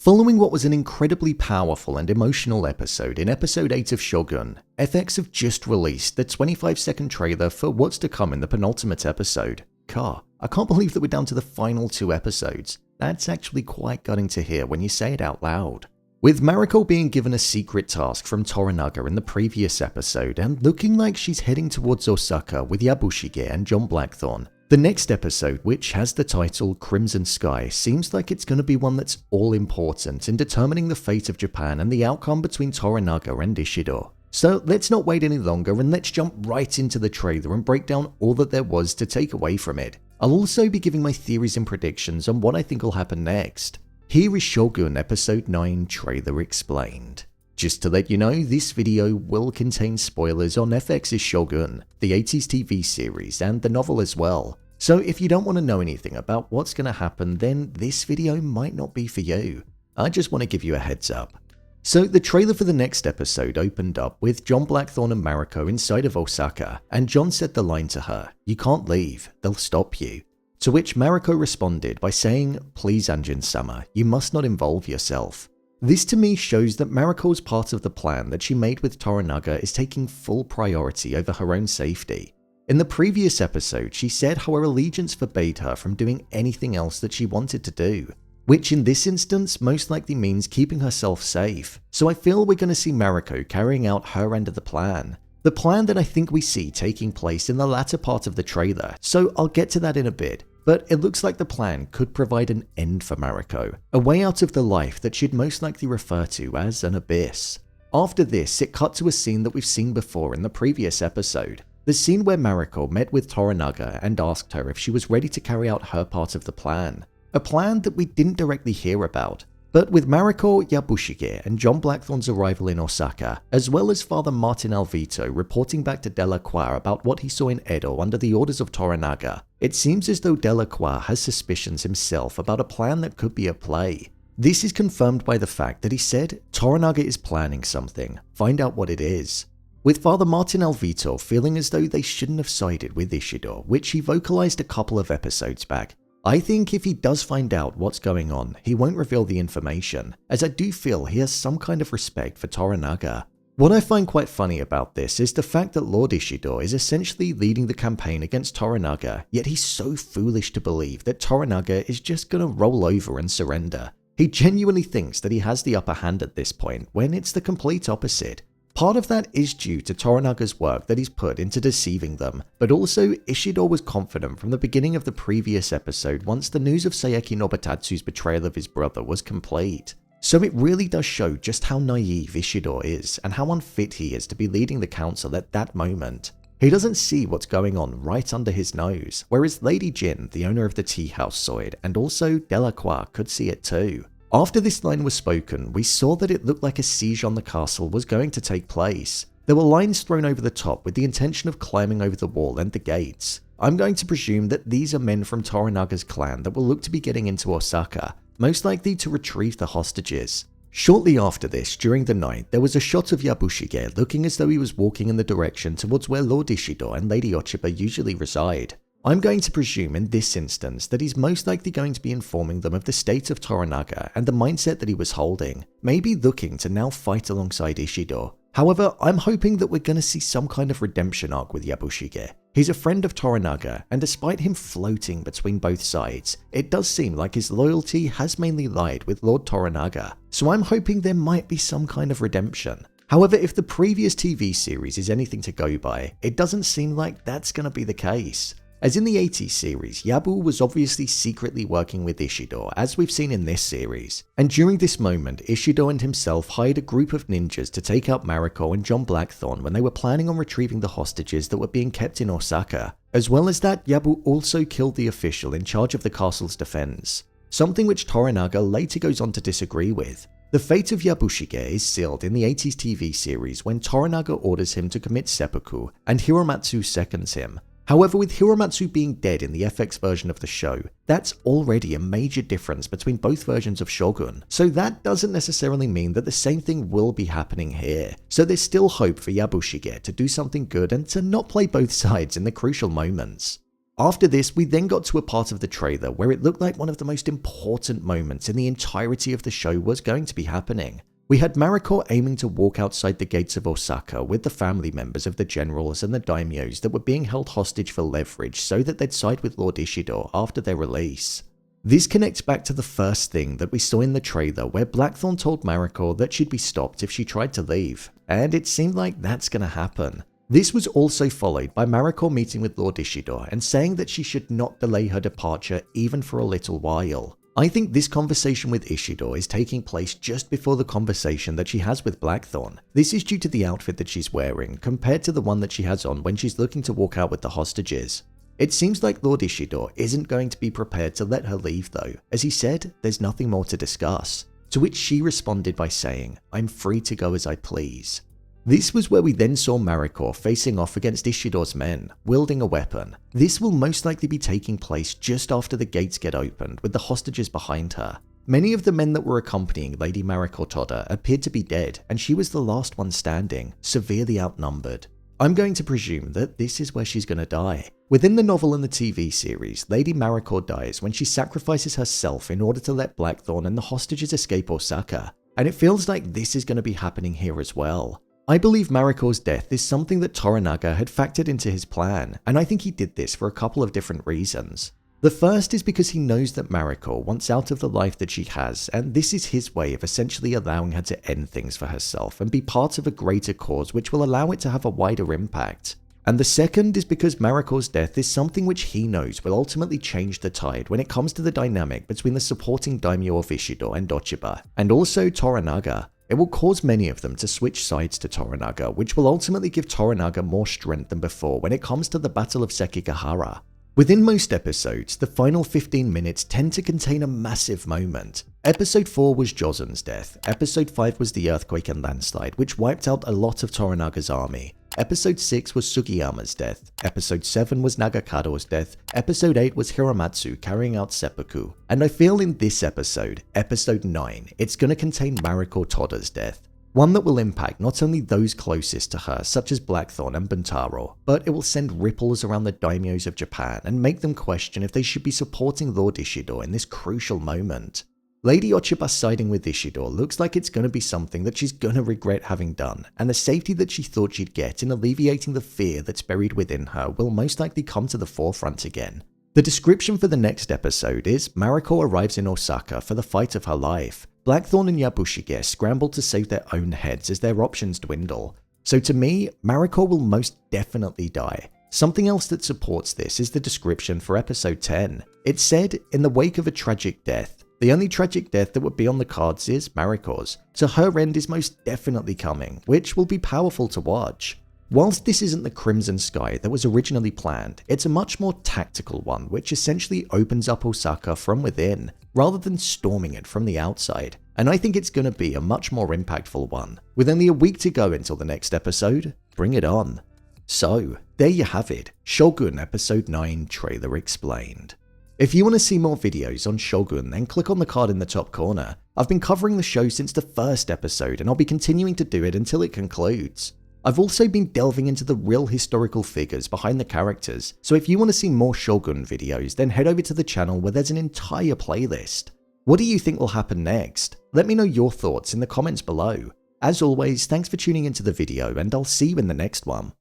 Following what was an incredibly powerful and emotional episode in episode 8 of Shogun, FX have just released the 25-second trailer for what's to come in the penultimate episode. I can't believe that we're down to the final 2 episodes. That's actually quite gutting to hear when you say it out loud. With Mariko being given a secret task from Toranaga in the previous episode and looking like she's heading towards Osaka with Yabushige and John Blackthorne, the next episode, which has the title Crimson Sky, seems like it's going to be one that's all important in determining the fate of Japan and the outcome between Toranaga and Ishido. So let's not wait any longer and let's jump right into the trailer and break down all that there was to take away from it. I'll also be giving my theories and predictions on what I think will happen next. Here is Shogun Episode 9 Trailer Explained. Just to let you know, this video will contain spoilers on FX's Shogun, the 80s TV series, and the novel as well. So if you don't want to know anything about what's going to happen, then this video might not be for you. I just want to give you a heads up. So the trailer for the next episode opened up with John Blackthorne and Mariko inside of Osaka, and John said the line to her, "You can't leave, they'll stop you." To which Mariko responded by saying, "Please Anjin-sama, you must not involve yourself." This to me shows that Mariko's part of the plan that she made with Toranaga is taking full priority over her own safety. In the previous episode, she said how her allegiance forbade her from doing anything else that she wanted to do, which in this instance most likely means keeping herself safe. So I feel we're going to see Mariko carrying out her end of the plan. The plan that I think we see taking place in the latter part of the trailer, so I'll get to that in a bit. But it looks like the plan could provide an end for Mariko, a way out of the life that she'd most likely refer to as an abyss. After this, it cut to a scene that we've seen before in the previous episode. The scene where Mariko met with Toranaga and asked her if she was ready to carry out her part of the plan. A plan that we didn't directly hear about. But with Mariko, Yabushige, and John Blackthorne's arrival in Osaka, as well as Father Martin Alvito reporting back to Delacroix about what he saw in Edo under the orders of Toranaga, it seems as though Delacroix has suspicions himself about a plan that could be at play. This is confirmed by the fact that he said, "Toranaga is planning something, find out what it is." With Father Martin Alvito feeling as though they shouldn't have sided with Ishido, which he vocalized a couple of episodes back, I think if he does find out what's going on, he won't reveal the information, as I do feel he has some kind of respect for Toranaga. What I find quite funny about this is the fact that Lord Ishido is essentially leading the campaign against Toranaga, yet he's so foolish to believe that Toranaga is just gonna roll over and surrender. He genuinely thinks that he has the upper hand at this point, when it's the complete opposite. Part of that is due to Toranaga's work that he's put into deceiving them, but also Ishido was confident from the beginning of the previous episode once the news of Saeki Nobutatsu's betrayal of his brother was complete. So it really does show just how naive Ishido is and how unfit he is to be leading the council at that moment. He doesn't see what's going on right under his nose, whereas Lady Jin, the owner of the tea house, saw it, and also Delacroix could see it too. After this line was spoken, we saw that it looked like a siege on the castle was going to take place. There were lines thrown over the top with the intention of climbing over the wall and the gates. I'm going to presume that these are men from Toranaga's clan that will look to be getting into Osaka, most likely to retrieve the hostages. Shortly after this, during the night, there was a shot of Yabushige looking as though he was walking in the direction towards where Lord Ishido and Lady Ochiba usually reside. I'm going to presume in this instance that he's most likely going to be informing them of the state of Toranaga and the mindset that he was holding, maybe looking to now fight alongside Ishido. However, I'm hoping that we're going to see some kind of redemption arc with Yabushige. He's a friend of Toranaga, and despite him floating between both sides, it does seem like his loyalty has mainly lied with Lord Toranaga, so I'm hoping there might be some kind of redemption. However, if the previous TV series is anything to go by, it doesn't seem like that's going to be the case. As in the 80s series, Yabu was obviously secretly working with Ishido, as we've seen in this series. And during this moment, Ishido and himself hired a group of ninjas to take out Mariko and John Blackthorne when they were planning on retrieving the hostages that were being kept in Osaka. As well as that, Yabu also killed the official in charge of the castle's defense, something which Toranaga later goes on to disagree with. The fate of Yabushige is sealed in the 80s TV series when Toranaga orders him to commit seppuku and Hiromatsu seconds him. However, with Hiromatsu being dead in the FX version of the show, that's already a major difference between both versions of Shogun, so that doesn't necessarily mean that the same thing will be happening here. So there's still hope for Yabushige to do something good and to not play both sides in the crucial moments. After this, we then got to a part of the trailer where it looked like one of the most important moments in the entirety of the show was going to be happening. We had Mariko aiming to walk outside the gates of Osaka with the family members of the generals and the daimyos that were being held hostage for leverage so that they'd side with Lord Ishido after their release. This connects back to the first thing that we saw in the trailer where Blackthorne told Mariko that she'd be stopped if she tried to leave, and it seemed like that's gonna happen. This was also followed by Mariko meeting with Lord Ishido and saying that she should not delay her departure even for a little while. I think this conversation with Ishido is taking place just before the conversation that she has with Blackthorne. This is due to the outfit that she's wearing compared to the one that she has on when she's looking to walk out with the hostages. It seems like Lord Ishido isn't going to be prepared to let her leave though, as he said there's nothing more to discuss, to which she responded by saying, "I'm free to go as I please." This was where we then saw Mariko facing off against Ishido's men, wielding a weapon. This will most likely be taking place just after the gates get opened with the hostages behind her. Many of the men that were accompanying Lady Mariko Toda appeared to be dead, and she was the last one standing, severely outnumbered. I'm going to presume that this is where she's going to die. Within the novel and the TV series, Lady Mariko dies when she sacrifices herself in order to let Blackthorne and the hostages escape Osaka, and it feels like this is going to be happening here as well. I believe Mariko's death is something that Toranaga had factored into his plan, and I think he did this for a couple of different reasons. The first is because he knows that Mariko wants out of the life that she has, and this is his way of essentially allowing her to end things for herself and be part of a greater cause which will allow it to have a wider impact. And the second is because Mariko's death is something which he knows will ultimately change the tide when it comes to the dynamic between the supporting daimyo of Ishido and Ochiba, and also Toranaga. It will cause many of them to switch sides to Toranaga, which will ultimately give Toranaga more strength than before when it comes to the Battle of Sekigahara. Within most episodes, the final 15 minutes tend to contain a massive moment. Episode 4 was Jozen's death, Episode 5 was the earthquake and landslide, which wiped out a lot of Toranaga's army. Episode 6 was Sugiyama's death, Episode 7 was Nagakado's death, Episode 8 was Hiramatsu carrying out seppuku, and I feel in this episode, Episode 9, it's going to contain Mariko Toda's death. One that will impact not only those closest to her, such as Blackthorne and Buntaro, but it will send ripples around the daimyos of Japan and make them question if they should be supporting Lord Ishido in this crucial moment. Lady Ochiba siding with Ishido looks like it's going to be something that she's going to regret having done, and the safety that she thought she'd get in alleviating the fear that's buried within her will most likely come to the forefront again. The description for the next episode is Mariko arrives in Osaka for the fight of her life. Blackthorne and Yabushige scramble to save their own heads as their options dwindle. So to me, Mariko will most definitely die. Something else that supports this is the description for episode 10. It said, in the wake of a tragic death. The only tragic death that would be on the cards is Mariko's, so her end is most definitely coming, which will be powerful to watch. Whilst this isn't the Crimson Sky that was originally planned, it's a much more tactical one which essentially opens up Osaka from within, rather than storming it from the outside, and I think it's going to be a much more impactful one. With only a week to go until the next episode, bring it on. So, there you have it, Shogun Episode 9 Trailer Explained. If you want to see more videos on Shogun, then click on the card in the top corner. I've been covering the show since the first episode and I'll be continuing to do it until it concludes. I've also been delving into the real historical figures behind the characters, so if you want to see more Shogun videos, then head over to the channel where there's an entire playlist. What do you think will happen next? Let me know your thoughts in the comments below. As always, thanks for tuning into the video and I'll see you in the next one.